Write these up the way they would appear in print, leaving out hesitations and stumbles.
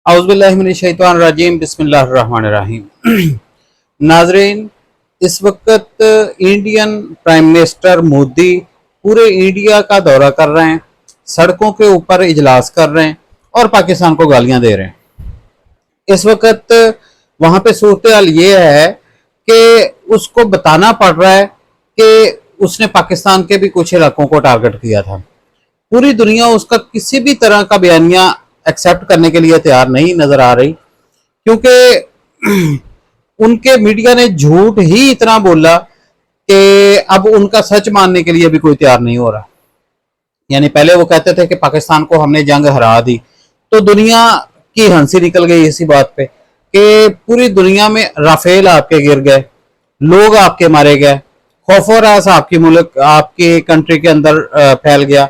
औज़ुबिल्लाहिमिनश्शैतानिर्रजीम बिस्मिल्लाहिर्रहमानिर्रहीम। नाज़रीन, इस वक्त इंडियन प्राइम मिनिस्टर मोदी पूरे इंडिया का दौरा कर रहे हैं, सड़कों के ऊपर इजलास कर रहे हैं और पाकिस्तान को गालियां दे रहे हैं। इस वक्त वहां पे सूरत हाल ये है कि उसको बताना पड़ रहा है कि उसने पाकिस्तान के भी कुछ इलाकों को टारगेट किया था। पूरी दुनिया उसका किसी भी तरह का बयानिया एक्सेप्ट करने के लिए तैयार नहीं नजर आ रही, क्योंकि उनके मीडिया ने झूठ ही इतना बोला कि अब उनका सच मानने के लिए भी कोई तैयार नहीं हो रहा। यानी पहले वो कहते थे कि पाकिस्तान को हमने जंग हरा दी, तो दुनिया की हंसी निकल गई इसी बात पे कि पूरी दुनिया में राफेल आपके गिर गए, लोग आपके मारे गए, खौफ और रास आपकी मुल्क आपकी कंट्री के अंदर फैल गया।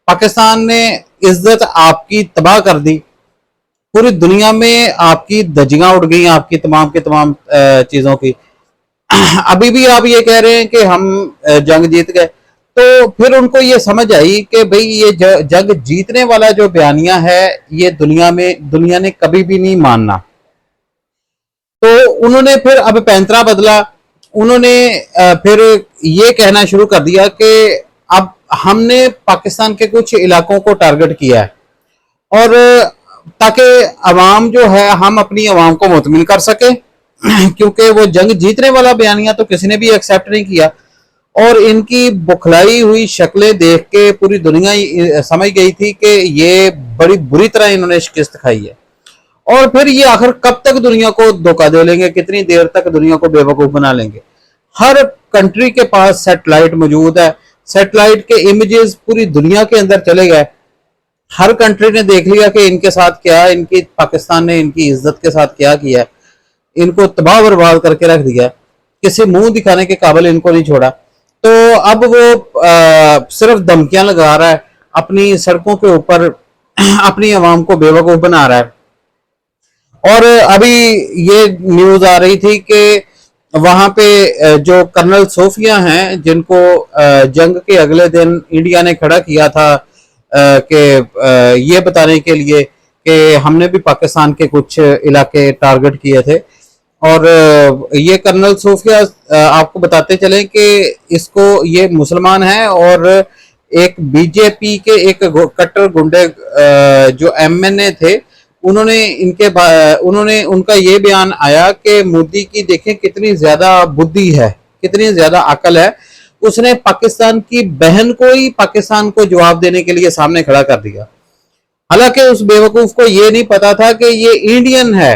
पाकिस्तान ने इज्जत आपकी तबाह कर दी, पूरी दुनिया में आपकी धज्जियां उड़ गई, आपकी तमाम की तमाम चीजों की। अभी भी आप ये कह रहे हैं कि हम जंग जीत गए, तो फिर उनको ये समझ आई कि भाई ये जंग जीतने वाला जो बयानिया है ये दुनिया ने कभी भी नहीं मानना। तो उन्होंने फिर अब पैंतरा बदला। उन्होंने फिर ये कहना शुरू कर दिया कि अब हमने पाकिस्तान के कुछ इलाकों को टारगेट किया है, और ताकि अवाम जो है हम अपनी अवाम को मुतमिन कर सके, क्योंकि वो जंग जीतने वाला बयानिया तो किसी ने भी एक्सेप्ट नहीं किया। और इनकी बुखलाई हुई शक्लें देख के पूरी दुनिया समझ गई थी कि ये बड़ी बुरी तरह इन्होंने शिकस्त खाई है। और फिर ये आखिर कब तक दुनिया को धोखा दे लेंगे, कितनी देर तक दुनिया को बेवकूफ बना लेंगे। हर कंट्री के पास सैटेलाइट मौजूद है, सैटेलाइट के इमेजेस पूरी दुनिया के अंदर चले गए। हर कंट्री ने देख लिया कि इनके साथ क्या, इनकी पाकिस्तान ने इनकी इज्जत के साथ क्या किया, इनको तबाह बर्बाद करके रख दिया, किसी मुंह दिखाने के काबिल इनको नहीं छोड़ा। तो अब वो सिर्फ धमकियां लगा रहा है, अपनी सड़कों के ऊपर अपनी आवाम को बेवकूफ बना रहा है। और अभी ये न्यूज आ रही थी कि वहां पे जो कर्नल सोफिया हैं, जिनको जंग के अगले दिन इंडिया ने खड़ा किया था कि ये बताने के लिए कि हमने भी पाकिस्तान के कुछ इलाके टारगेट किए थे। और ये कर्नल सोफिया आपको बताते चले कि इसको ये मुसलमान है और एक बीजेपी के एक कट्टर गुंडे जो एमएनए थे, उन्होंने उनका ये बयान आया कि मोदी की देखें कितनी ज्यादा बुद्धि है, कितनी ज्यादा अकल है। उसने पाकिस्तान की बहन को ही पाकिस्तान को जवाब देने के लिए सामने खड़ा कर दिया। हालांकि उस बेवकूफ को ये नहीं पता था कि ये इंडियन है।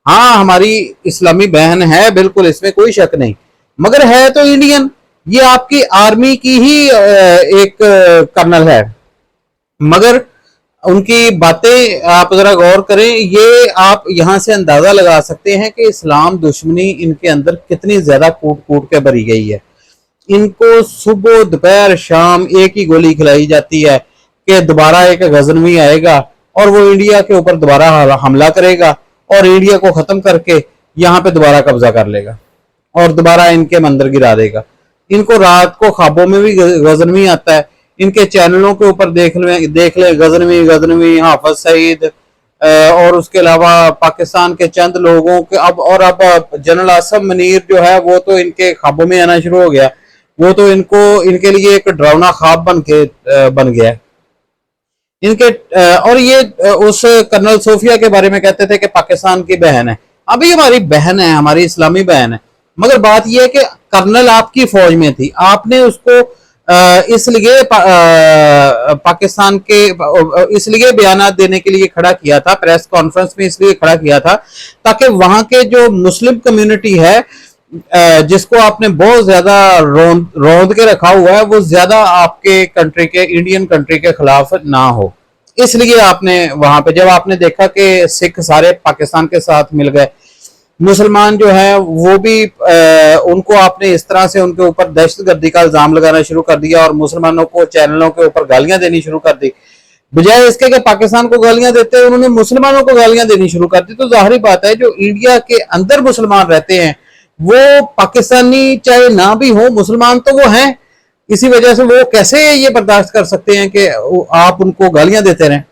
हाँ, हमारी इस्लामी बहन है, बिल्कुल, इसमें कोई शक नहीं, मगर है तो इंडियन। ये आपकी आर्मी की ही एक कर्नल है। मगर उनकी बातें आप जरा गौर करें, ये आप यहां से अंदाजा लगा सकते हैं कि इस्लाम दुश्मनी इनके अंदर कितनी ज्यादा कूट कूट के भरी गई है। इनको सुबह दोपहर शाम एक ही गोली खिलाई जाती है कि दोबारा एक गजनवी आएगा और वो इंडिया के ऊपर दोबारा हमला करेगा और इंडिया को खत्म करके यहाँ पे दोबारा कब्जा कर लेगा और दोबारा इनके मंदिर गिरा देगा। इनको रात को ख्वाबों में भी गजनवी आता है। इनके चैनलों के ऊपर देख ले गजनवी हाफिज सईद और उसके अलावा पाकिस्तान के चंद लोगों के अब जनरल आसम मुनीर जो है वो तो इनके ख्वाबों में आना शुरू हो गया। वो तो इनके लिए एक डरावना ख्वाब बन गया है इनके। और ये उस कर्नल सोफिया के बारे में कहते थे कि पाकिस्तान की बहन है। अभी हमारी बहन है, हमारी इस्लामी बहन है, मगर बात यह है कि कर्नल आपकी फौज में थी, आपने उसको इसलिए पाकिस्तान के इसलिए बयानात देने के लिए खड़ा किया था, प्रेस कॉन्फ्रेंस में इसलिए खड़ा किया था ताकि वहां के जो मुस्लिम कम्युनिटी है जिसको आपने बहुत ज्यादा रौंद के रखा हुआ है, वो ज्यादा आपके कंट्री के, इंडियन कंट्री के खिलाफ ना हो। इसलिए आपने वहां पे जब आपने देखा कि सिख सारे पाकिस्तान के साथ मिल गए, मुसलमान जो है वो भी उनको आपने इस तरह से उनके ऊपर दहशतगर्दी का इल्जाम लगाना शुरू कर दिया और मुसलमानों को चैनलों के ऊपर गालियां देनी शुरू कर दी। बजाय इसके कि पाकिस्तान को गालियां देते हैं, उन्होंने मुसलमानों को गालियां देनी शुरू कर दी। तो जाहिर बात है जो इंडिया के अंदर मुसलमान रहते हैं वो पाकिस्तानी चाहे ना भी हो, मुसलमान तो वो हैं। इसी वजह से वो कैसे ये बर्दाश्त कर सकते हैं कि आप उनको गालियां देते रहें।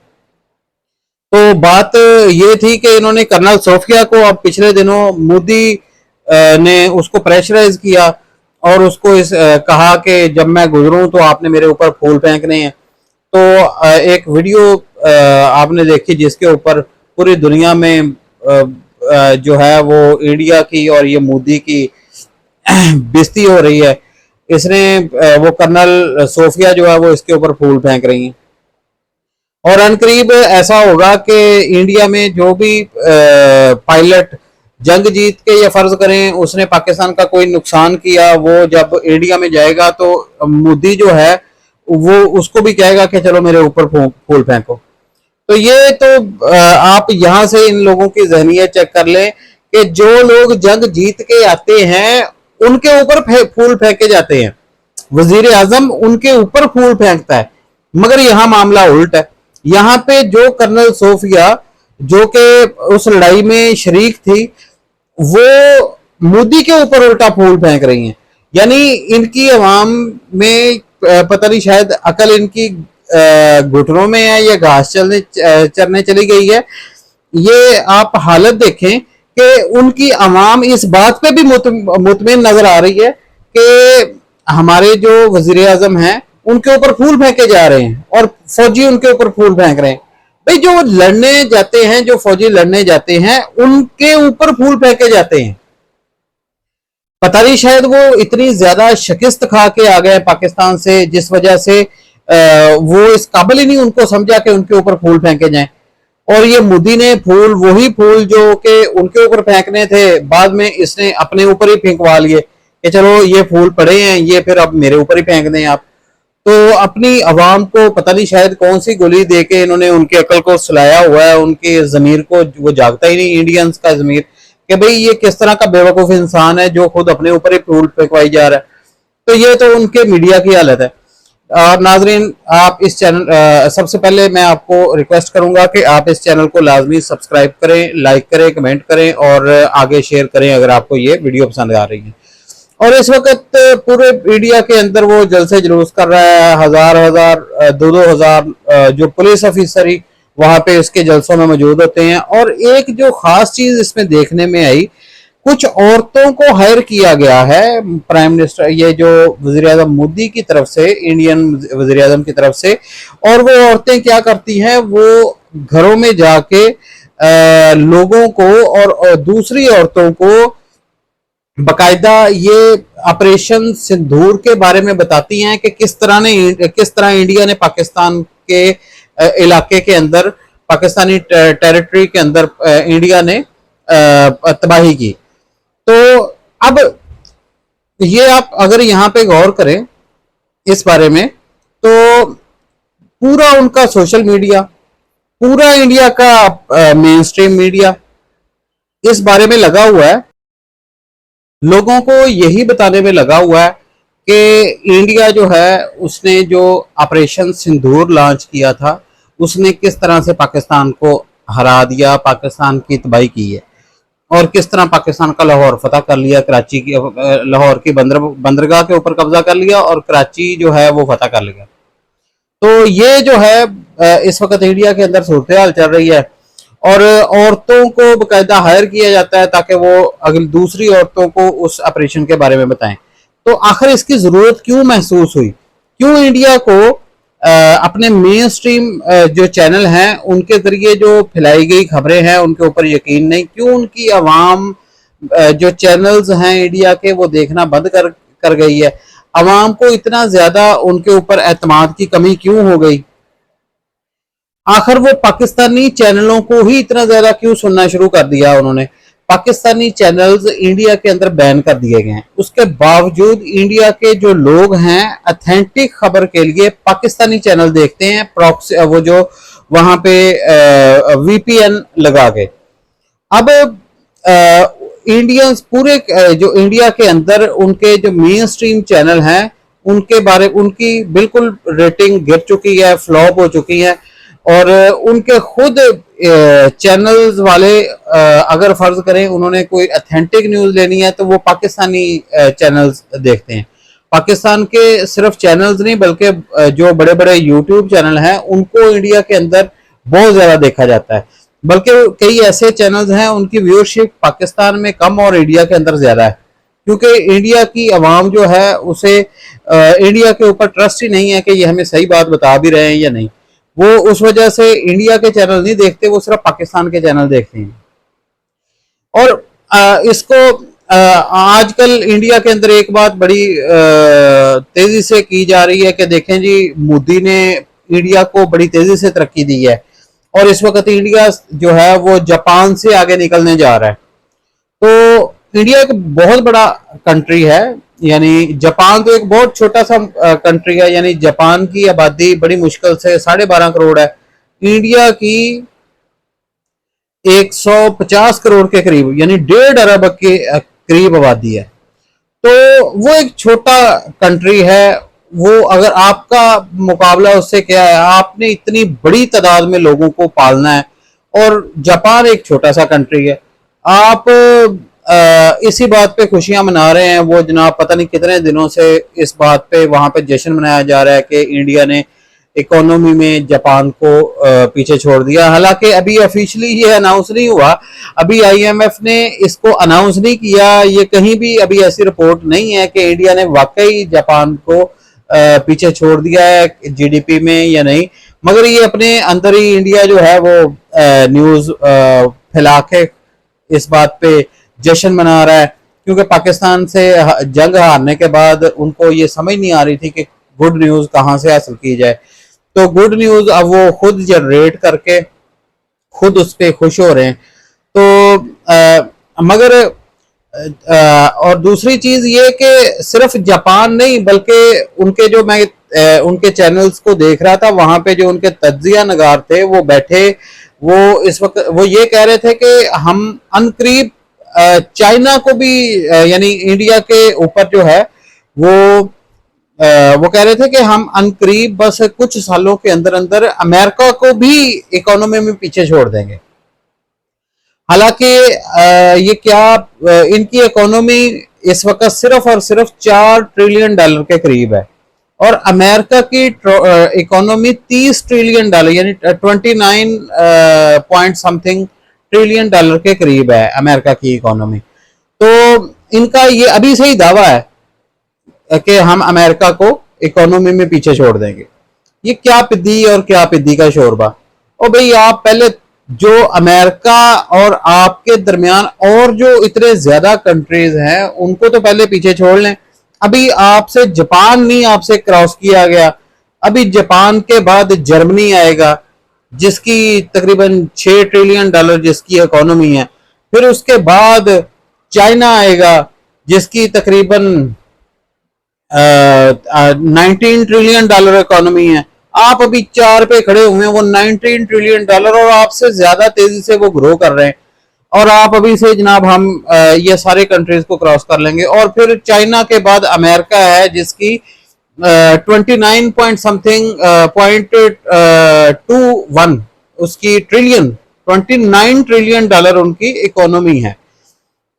तो बात ये थी कि इन्होंने कर्नल सोफिया को अब पिछले दिनों मोदी ने उसको प्रेशराइज किया और उसको कहा कि जब मैं गुजरूं तो आपने मेरे ऊपर फूल फेंकने हैं। तो एक वीडियो आपने देखी जिसके ऊपर पूरी दुनिया में जो है वो इंडिया की और ये मोदी की बेइज्जती हो रही है। इसने वो कर्नल सोफिया जो है वो इसके ऊपर फूल फेंक रही हैं। और अनकरीब ऐसा होगा कि इंडिया में जो भी पायलट जंग जीत के, या फर्ज करें उसने पाकिस्तान का कोई नुकसान किया, वो जब इंडिया में जाएगा तो मोदी जो है वो उसको भी कहेगा कि चलो मेरे ऊपर फूल फेंको। तो ये तो आप यहाँ से इन लोगों की जहनियत चेक कर लें कि जो लोग जंग जीत के आते हैं उनके ऊपर फूल फेंके जाते हैं। वजीर आजम उनके ऊपर फूल फेंकता है, मगर यहाँ मामला उल्ट है। यहाँ पे जो कर्नल सोफिया जो कि उस लड़ाई में शरीक थी, वो मोदी के ऊपर उल्टा फूल फेंक रही हैं। यानी इनकी अवाम में पता नहीं शायद अकल इनकी घुटनों में है या घास चरने चली गई है। ये आप हालत देखें कि उनकी अवाम इस बात पे भी मुतमिन नजर आ रही है कि हमारे जो वजीर आजम हैं उनके ऊपर फूल फेंके जा रहे हैं और फौजी उनके ऊपर फूल फेंक रहे हैं। भाई जो लड़ने जाते हैं, जो फौजी लड़ने जाते हैं, उनके ऊपर फूल फेंके जाते हैं। पता नहीं शायद वो इतनी ज्यादा शिकस्त खा के आ गए पाकिस्तान से, जिस वजह से वो इस काबिल ही नहीं उनको समझा कि उनके ऊपर फूल फेंके जाएं। और ये मोदी ने फूल, वही फूल जो कि उनके ऊपर फेंकने थे, बाद में इसने अपने ऊपर ही फेंकवा लिए कि चलो ये फूल पड़े हैं, ये फिर अब मेरे ऊपर ही फेंक दें आप। तो अपनी अवाम को पता नहीं शायद कौन सी गोली दे के इन्होंने उनकी अकल को सुलाया हुआ है, उनके जमीर को वो जागता ही नहीं, इंडियंस का जमीर, कि भाई ये किस तरह का बेवकूफ इंसान है जो खुद अपने ऊपर ही फूल फेंकवाई जा रहा है। तो ये तो उनके मीडिया की हालत है। और नाजरीन, आप इस चैनल सबसे पहले मैं आपको रिक्वेस्ट करूंगा कि आप इस चैनल को लाजमी सब्सक्राइब करें, लाइक करें, कमेंट करें और आगे शेयर करें अगर आपको ये वीडियो पसंद आ रही है। और इस वक्त पूरे इंडिया के अंदर वो जलसे जुलूस कर रहा है, हजार हजार 2-2 हजार जो पुलिस ऑफिसर ही वहां पे इसके जलसों में मौजूद होते हैं। और एक जो खास चीज इसमें देखने में आई, कुछ औरतों को हायर किया गया है प्राइम मिनिस्टर, ये जो वजीर आजम मोदी की तरफ से, इंडियन वजीर आजम की तरफ से। और वो औरतें क्या करती हैं, वो घरों में जाके लोगों को और दूसरी औरतों को बकायदा ये ऑपरेशन सिंदूर के बारे में बताती हैं कि किस तरह इंडिया ने पाकिस्तान के इलाके के अंदर, पाकिस्तानी टेरिटरी के अंदर इंडिया ने तबाही की। तो अब ये आप अगर यहाँ पे गौर करें इस बारे में, तो पूरा उनका सोशल मीडिया, पूरा इंडिया का मेन स्ट्रीम मीडिया इस बारे में लगा हुआ है, लोगों को यही बताने में लगा हुआ है कि इंडिया जो है उसने जो ऑपरेशन सिंदूर लॉन्च किया था, उसने किस तरह से पाकिस्तान को हरा दिया, पाकिस्तान की तबाही की है, और किस तरह पाकिस्तान का लाहौर फतह कर लिया, कराची की, लाहौर की बंदरगाह के ऊपर कब्जा कर लिया और कराची जो है वो फतह कर लिया। तो ये जो है इस वक्त इंडिया के अंदर सूरत हाल चल रही है। और औरतों को बकायदा हायर किया जाता है ताकि वो अगली दूसरी औरतों को उस ऑपरेशन के बारे में बताएं। तो आखिर इसकी जरूरत क्यों महसूस हुई? क्यों इंडिया को अपने मेन स्ट्रीम जो चैनल हैं उनके जरिए जो फैलाई गई खबरें हैं उनके ऊपर यकीन नहीं? क्यों उनकी आवाम जो चैनल्स हैं इंडिया के वो देखना बंद कर गई है? आवाम को इतना ज्यादा उनके ऊपर एतमाद की कमी क्यों हो गई? आखिर वो पाकिस्तानी चैनलों को ही इतना ज्यादा क्यों सुनना शुरू कर दिया उन्होंने? पाकिस्तानी चैनल्स इंडिया के अंदर बैन कर दिए गए हैं, उसके बावजूद इंडिया के जो लोग हैं ऑथेंटिक खबर के लिए पाकिस्तानी चैनल देखते हैं, प्रॉक्सी वो जो वहां पे वीपीएन लगा के। अब इंडियंस पूरे जो इंडिया के अंदर उनके जो मेन स्ट्रीम चैनल हैं उनकी बिल्कुल रेटिंग गिर चुकी है, फ्लॉप हो चुकी है। और उनके खुद चैनल्स वाले अगर फर्ज करें उन्होंने कोई ऑथेंटिक न्यूज लेनी है तो वो पाकिस्तानी चैनल्स देखते हैं। पाकिस्तान के सिर्फ चैनल्स नहीं बल्कि जो बड़े बड़े यूट्यूब चैनल हैं उनको इंडिया के अंदर बहुत ज्यादा देखा जाता है। बल्कि कई ऐसे चैनल्स हैं उनकी व्यूअरशिप पाकिस्तान में कम और इंडिया के अंदर ज्यादा है, क्योंकि इंडिया की आवाम जो है उसे इंडिया के ऊपर ट्रस्ट ही नहीं है कि ये हमें सही बात बता भी रहे हैं या नहीं। वो उस वजह से इंडिया के चैनल नहीं देखते, वो सिर्फ पाकिस्तान के चैनल देखते हैं। और इसको आजकल इंडिया के अंदर एक बात बड़ी तेजी से की जा रही है कि देखें जी, मोदी ने इंडिया को बड़ी तेजी से तरक्की दी है और इस वक्त इंडिया जो है वो जापान से आगे निकलने जा रहा है। तो इंडिया एक बहुत बड़ा कंट्री है, यानी जापान तो एक बहुत छोटा सा कंट्री है, यानी जापान की आबादी बड़ी मुश्किल से 12.5 करोड़ है, इंडिया की 150 करोड़ के करीब यानी 1.5 अरब के करीब आबादी है। तो वो एक छोटा कंट्री है, वो अगर आपका मुकाबला उससे क्या है, आपने इतनी बड़ी तादाद में लोगों को पालना है और जापान एक छोटा सा कंट्री है। आप इसी बात पे खुशियां मना रहे हैं, वो जनाब पता नहीं कितने दिनों से इस बात पे वहां पे जश्न मनाया जा रहा है कि इंडिया ने इकोनॉमी में जापान को पीछे छोड़ दिया। हालांकि अभी ऑफिशियली ये अनाउंस नहीं हुआ, अभी आईएमएफ ने इसको अनाउंस नहीं किया, ये कहीं भी अभी ऐसी रिपोर्ट नहीं है कि इंडिया ने वाकई जापान को पीछे छोड़ दिया है जीडीपी में या नहीं, मगर ये अपने अंदर ही इंडिया जो है वो न्यूज फैला के इस बात पे जश्न मना रहा है, क्योंकि पाकिस्तान से जंग हारने के बाद उनको ये समझ नहीं आ रही थी कि गुड न्यूज कहां से हासिल की जाए। तो गुड न्यूज अब वो खुद जनरेट करके खुद उस पर खुश हो रहे हैं। तो मगर और दूसरी चीज ये कि सिर्फ जापान नहीं बल्कि उनके जो मैं उनके चैनल्स को देख रहा था, वहां पे जो उनके तज्जिया नगार थे वो बैठे, वो इस वक्त वो ये कह रहे थे कि हम अनकरीब चाइना को भी यानी इंडिया के ऊपर जो है वो कह रहे थे कि हम अनकरीब बस कुछ सालों के अंदर अंदर अमेरिका को भी इकोनॉमी में पीछे छोड़ देंगे। हालांकि ये क्या इनकी इकोनॉमी इस वक्त सिर्फ और सिर्फ $4 ट्रिलियन के करीब है और अमेरिका की इकोनॉमी $30 ट्रिलियन यानी 29 पॉइंट समथिंग ट्रिलियन डॉलर के करीब है अमेरिका की इकोनॉमी। तो इनका ये अभी से ही दावा है कि हम अमेरिका को इकोनॉमी में पीछे छोड़ देंगे। ये क्या पिद्दी और क्या पिद्दी का शोरबा। और भाई आप पहले जो अमेरिका और आपके दरमियान और जो इतने ज्यादा कंट्रीज हैं उनको तो पहले पीछे छोड़ लें। अभी आपसे जापान नहीं आपसे क्रॉस किया गया, अभी जापान के बाद जर्मनी आएगा जिसकी तकरीबन $6 ट्रिलियन जिसकी इकोनॉमी है, फिर उसके बाद चाइना आएगा जिसकी तकरीबन 19 ट्रिलियन इकोनॉमी है। आप अभी 4 पे खड़े हुए हैं, वो 19 ट्रिलियन और आपसे ज्यादा तेजी से वो ग्रो कर रहे हैं और आप अभी से जनाब हम ये सारे कंट्रीज को क्रॉस कर लेंगे। और फिर चाइना के बाद अमेरिका है जिसकी 29 पॉइंट समथिंग .21 उसकी ट्रिलियन, 29 ट्रिलियन डॉलर उनकी इकोनॉमी है।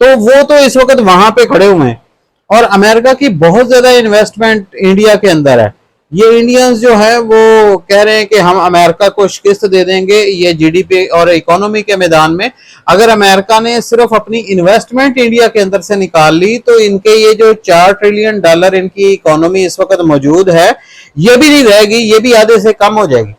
तो वो तो इस वक्त वहां पे खड़े हुए हैं और अमेरिका की बहुत ज्यादा इन्वेस्टमेंट इंडिया के अंदर है। ये इंडियंस जो है वो कह रहे हैं कि हम अमेरिका को शिकस्त दे देंगे ये जीडीपी और इकोनॉमी के मैदान में। अगर अमेरिका ने सिर्फ अपनी इन्वेस्टमेंट इंडिया के अंदर से निकाल ली तो इनके ये जो $4 ट्रिलियन इनकी इकोनॉमी इस वक्त मौजूद है ये भी नहीं रहेगी, ये भी आधे से कम हो जाएगी।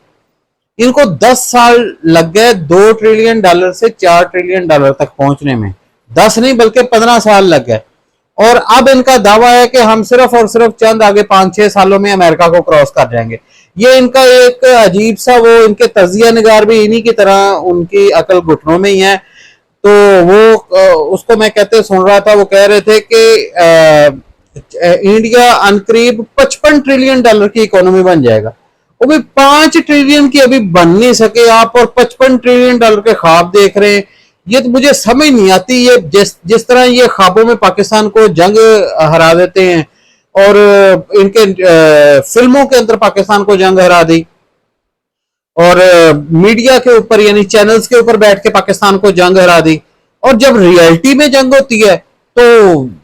इनको 10 साल लग गए $2 ट्रिलियन से $4 ट्रिलियन तक पहुंचने में, 10 नहीं बल्कि 15 साल लग गए। और अब इनका दावा है कि हम सिर्फ और सिर्फ चंद आगे 5-6 सालों में अमेरिका को क्रॉस कर जाएंगे। ये इनका एक अजीब सा वो इनके तजिया निगार भी इन्हीं की तरह उनकी अकल घुटनों में ही है। तो वो उसको मैं कहते सुन रहा था, वो कह रहे थे कि इंडिया अनकरीब $55 ट्रिलियन की इकोनॉमी बन जाएगा। वो भी 5 ट्रिलियन की अभी बन नहीं सके आप और $55 ट्रिलियन के ख्वाब देख रहे हैं। ये तो मुझे समझ नहीं आती, ये जिस तरह ये ख्वाबों में पाकिस्तान को जंग हरा देते हैं और इनके फिल्मों के अंदर पाकिस्तान को जंग हरा दी और मीडिया के ऊपर यानी चैनल्स के ऊपर बैठ के पाकिस्तान को जंग हरा दी, और जब रियलिटी में जंग होती है तो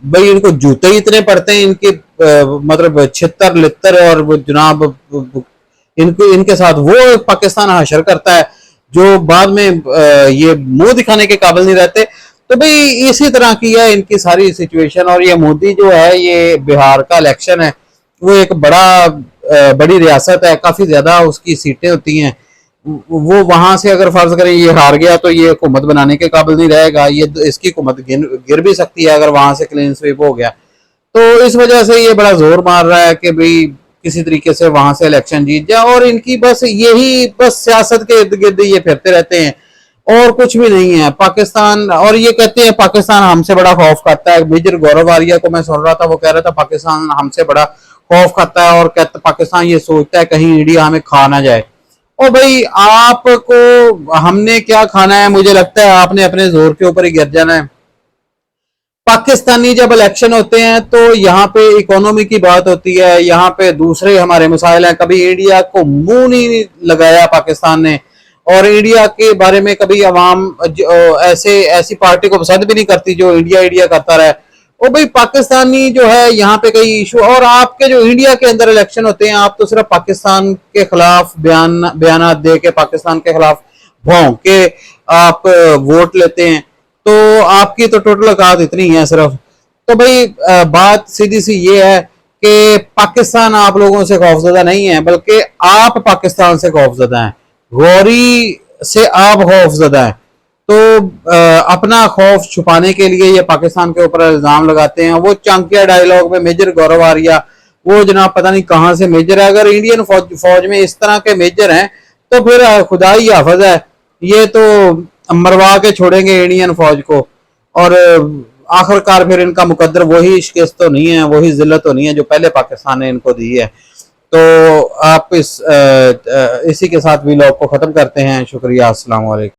भाई इनको जूते ही इतने पड़ते हैं इनके मतलब छितर लितर और वो जनाब इनको इनके साथ वो पाकिस्तान हाशर करता है जो बाद में ये मुंह दिखाने के काबिल नहीं रहते। तो भाई इसी तरह की है इनकी सारी सिचुएशन। और ये मोदी जो है, ये बिहार का इलेक्शन है, वो एक बड़ी रियासत है, काफी ज्यादा उसकी सीटें होती हैं। वो वहां से अगर फर्ज करें ये हार गया तो ये हुकूमत बनाने के काबिल नहीं रहेगा, ये इसकी हुकूमत गिर भी सकती है अगर वहां से क्लीन स्वीप हो गया। तो इस वजह से ये बड़ा जोर मार रहा है कि भाई किसी तरीके से वहां से इलेक्शन जीत जाए। और इनकी बस यही सियासत के इर्द गिर्द ये फिरते रहते हैं और कुछ भी नहीं है पाकिस्तान। और ये कहते हैं पाकिस्तान हमसे बड़ा खौफ खाता है। मेजर गौरव आर्या को मैं सुन रहा था, वो कह रहा था पाकिस्तान हमसे बड़ा खौफ खाता है और कहता पाकिस्तान ये सोचता है कहीं इंडिया हमें खा ना जाए। और भाई आपको हमने क्या खाना है, मुझे लगता है आपने अपने जोर के ऊपर ही गिर जाना है। पाकिस्तानी जब इलेक्शन होते हैं तो यहाँ पे इकोनॉमी की बात होती है, यहाँ पे दूसरे हमारे मसाइल हैं। कभी इंडिया को मुंह नहीं लगाया पाकिस्तान ने, और इंडिया के बारे में कभी अवाम ऐसी पार्टी को पसंद भी नहीं करती जो इंडिया इंडिया करता रहे। और भाई पाकिस्तानी जो है यहाँ पे कई इशू, और आपके जो इंडिया के अंदर इलेक्शन होते हैं आप तो सिर्फ पाकिस्तान के खिलाफ बयान दे के, पाकिस्तान के खिलाफ भौंक के आप वोट लेते हैं। तो आपकी तो टोटल औकात इतनी है सिर्फ। तो भाई बात सीधी सी ये है कि पाकिस्तान आप लोगों से खौफजदा नहीं है, बल्कि आप पाकिस्तान से खौफजदा हैं, गौरी से आप खौफजदा हैं। तो अपना खौफ छुपाने के लिए ये पाकिस्तान के ऊपर इल्जाम लगाते हैं। वो चांकिया डायलॉग में मेजर गौरव आर्या, वो जनाब पता नहीं कहां से मेजर है। अगर इंडियन फौज में इस तरह के मेजर हैं तो फिर खुदा ही हाफिज है, ये तो मरवा के छोड़ेंगे इंडियन फौज को। और आखिरकार फिर इनका मुकद्दर वही शिकस्त तो नहीं है, वही जिल्लत तो नहीं है जो पहले पाकिस्तान ने इनको दी है। तो आप इसी के साथ व्लॉग को ख़त्म करते हैं। शुक्रिया, अस्सलाम वालेकुम।